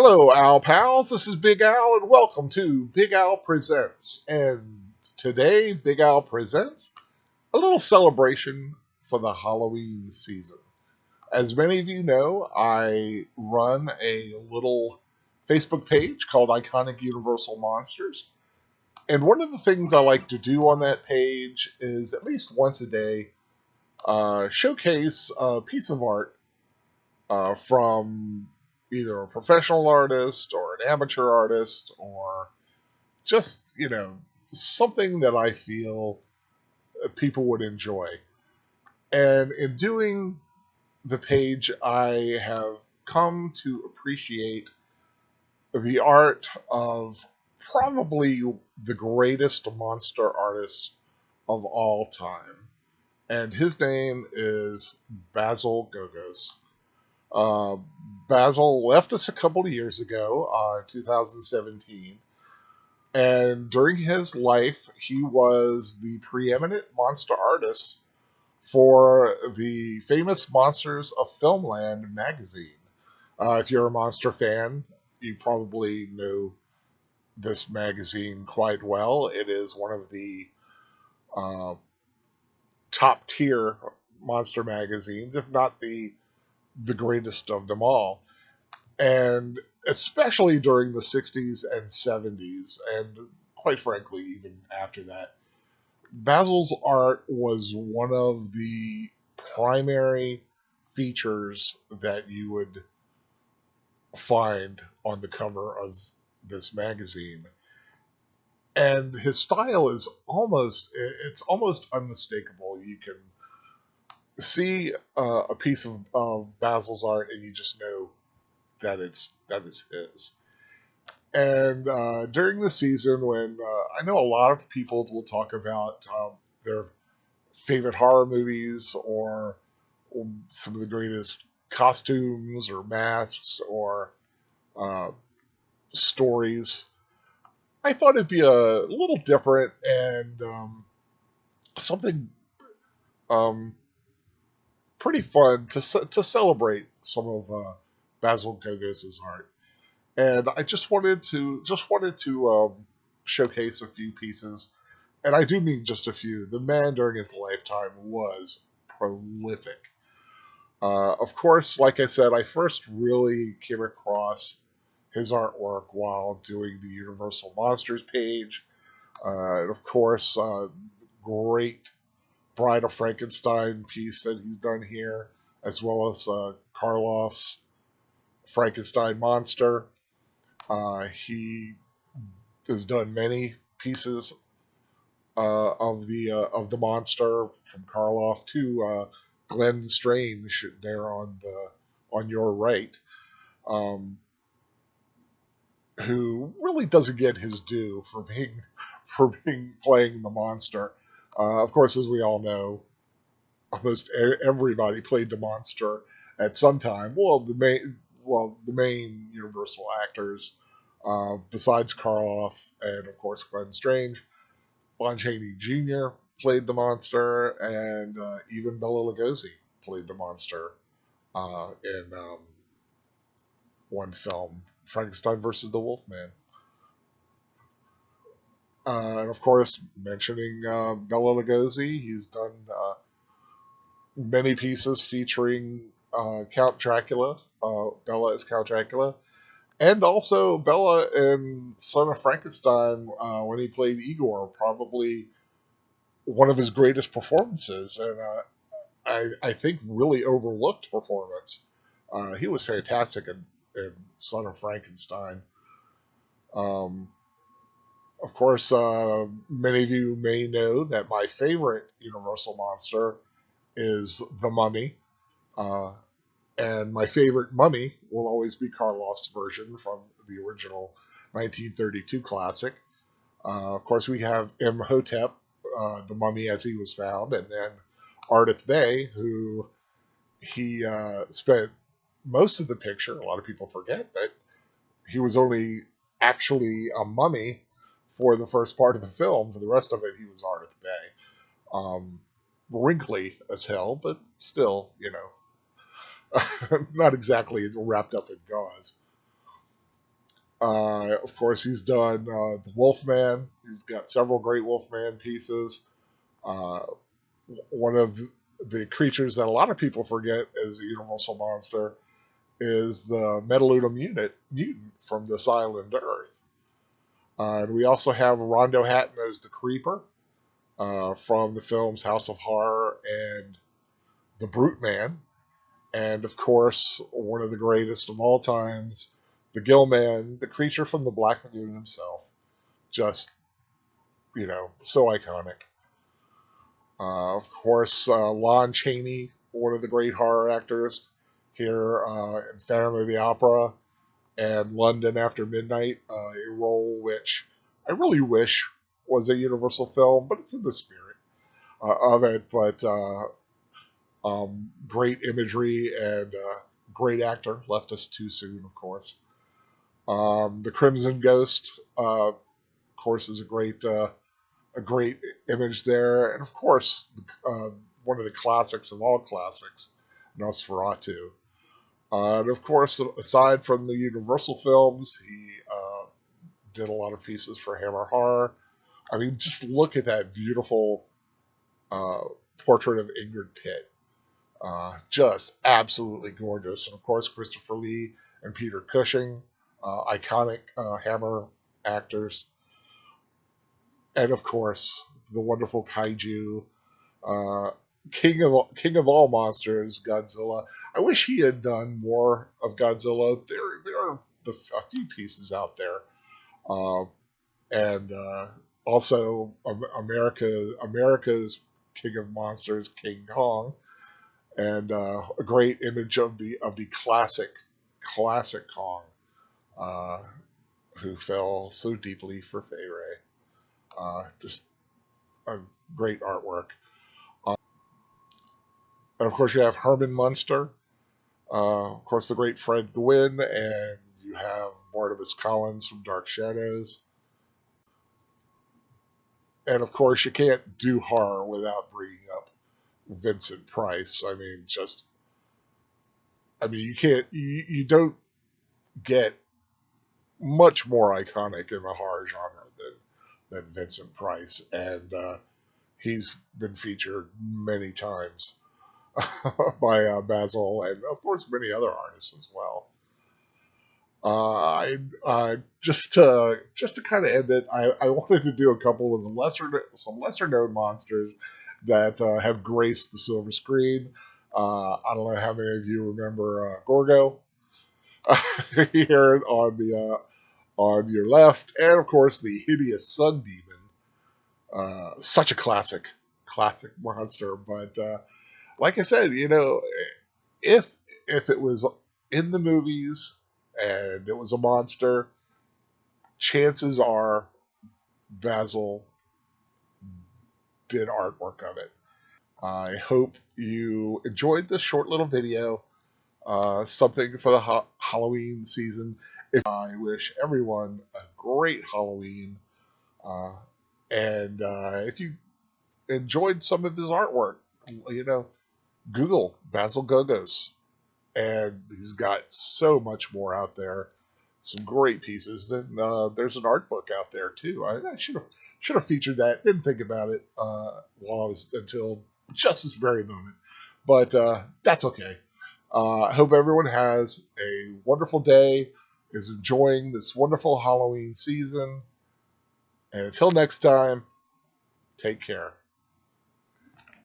Hello, Al pals. This is Big Al, and welcome to Big Al Presents. And today, Big Al presents a little celebration for the Halloween season. As many of you know, I run a little Facebook page called Iconic Universal Monsters. And one of the things I like to do on that page is at least once a day showcase a piece of art from either a professional artist or an amateur artist or just, something that I feel people would enjoy. And in doing the page, I have come to appreciate the art of probably the greatest monster artist of all time. And his name is Basil Gogos. Uh, Basil left us a couple of years ago, 2017, and during his life, he was the preeminent monster artist for the famous Monsters of Filmland magazine. If you're a monster fan, you probably know this magazine quite well. It is one of the uh, top tier monster magazines, if not the greatest of them all. And especially during the 60s and 70s, and quite frankly, even after that, Basil's art was one of the primary features that you would find on the cover of this magazine. And his style is it's almost unmistakable. You can see a piece of Basil's art and you just know that is his. And during the season, when I know a lot of people will talk about their favorite horror movies or some of the greatest costumes or masks or uh, stories, I thought it'd be a little different and something um, pretty fun to celebrate some of Basil Gogos' art. And I just wanted to showcase a few pieces, and I do mean just a few. The man during his lifetime was prolific. Of course, like I said, I first really came across his artwork while doing the Universal Monsters page. And of course, great Bride of Frankenstein piece that he's done here, as well as Karloff's Frankenstein monster. He has done many pieces of the monster from Karloff to Glenn Strange there on your right, um, who really doesn't get his due for being playing the monster. Of course, as we all know, almost everybody played the monster at some time. The main Universal actors, besides Karloff and of course Glenn Strange, Lon Chaney Jr. played the monster, and even Bela Lugosi played the monster in one film, Frankenstein versus the Wolfman. And of course, mentioning Bela Lugosi, he's done many pieces featuring Count Dracula, Bela as Count Dracula, and also Bela in Son of Frankenstein when he played Igor, probably one of his greatest performances, and I think really overlooked performance. He was fantastic in Son of Frankenstein. Um, of course, many of you may know that my favorite Universal monster is the Mummy. Uh, and my favorite mummy will always be Karloff's version from the original 1932 classic. Of course, we have Imhotep, the mummy as he was found, and then Ardith Bey, who he spent most of the picture. A lot of people forget that he was only actually a mummy for the first part of the film. For the rest of it, he was Ardith Bey. Wrinkly as hell, but still, not exactly wrapped up in gauze. Of course, he's done the Wolfman. He's got several great Wolfman pieces. Uh, One of the creatures that a lot of people forget as a universal monster is the mutant from this island Earth. And we also have Rondo Hatton as the Creeper from the films House of Horror and The Brute Man. And of course, one of the greatest of all times, the Gill Man, the creature from the Black Lagoon himself. Just, so iconic. Of course, Lon Chaney, one of the great horror actors here in Phantom of the Opera and London After Midnight, a role which I really wish was a Universal film, but it's in the spirit of it. But great imagery and great actor. Left us too soon, of course. The Crimson Ghost, of course, is a great image there, and of course, one of the classics of all classics, Nosferatu. And of course, aside from the Universal films, he did a lot of pieces for Hammer Horror. I mean, just look at that beautiful uh, portrait of Ingrid Pitt. Just absolutely gorgeous. And of course, Christopher Lee and Peter Cushing, iconic Hammer actors. And of course, the wonderful kaiju, uh, king of all monsters, Godzilla. I wish he had done more of Godzilla. There are a few pieces out there, uh, and also America's king of monsters, King Kong, and a great image of the classic Kong, uh, who fell so deeply for Fay Ray. Just a great artwork. And of course, you have Herman Munster, of course, the great Fred Gwynne, and you have Barnabas Collins from Dark Shadows. And of course, you can't do horror without bringing up Vincent Price. You can't, you don't get much more iconic in the horror genre than Vincent Price. And he's been featured many times by Basil and, of course, many other artists as well. Just to kind of end it, I wanted to do a couple of some lesser known monsters that have graced the silver screen. I don't know how many of you remember Gorgo here on your left, and of course the hideous Sun Demon. Such a classic monster. But like I said, if it was in the movies and it was a monster, chances are Basil did artwork of it. I hope you enjoyed this short little video. Something for the Halloween season. I wish everyone a great Halloween. Uh, and if you enjoyed some of his artwork, Google Basil Gogos. And he's got so much more out there. Some great pieces. Then there's an art book out there too. I should have featured that. Didn't think about it until just this very moment. But that's okay. I hope everyone has a wonderful day, is enjoying this wonderful Halloween season. And until next time, take care.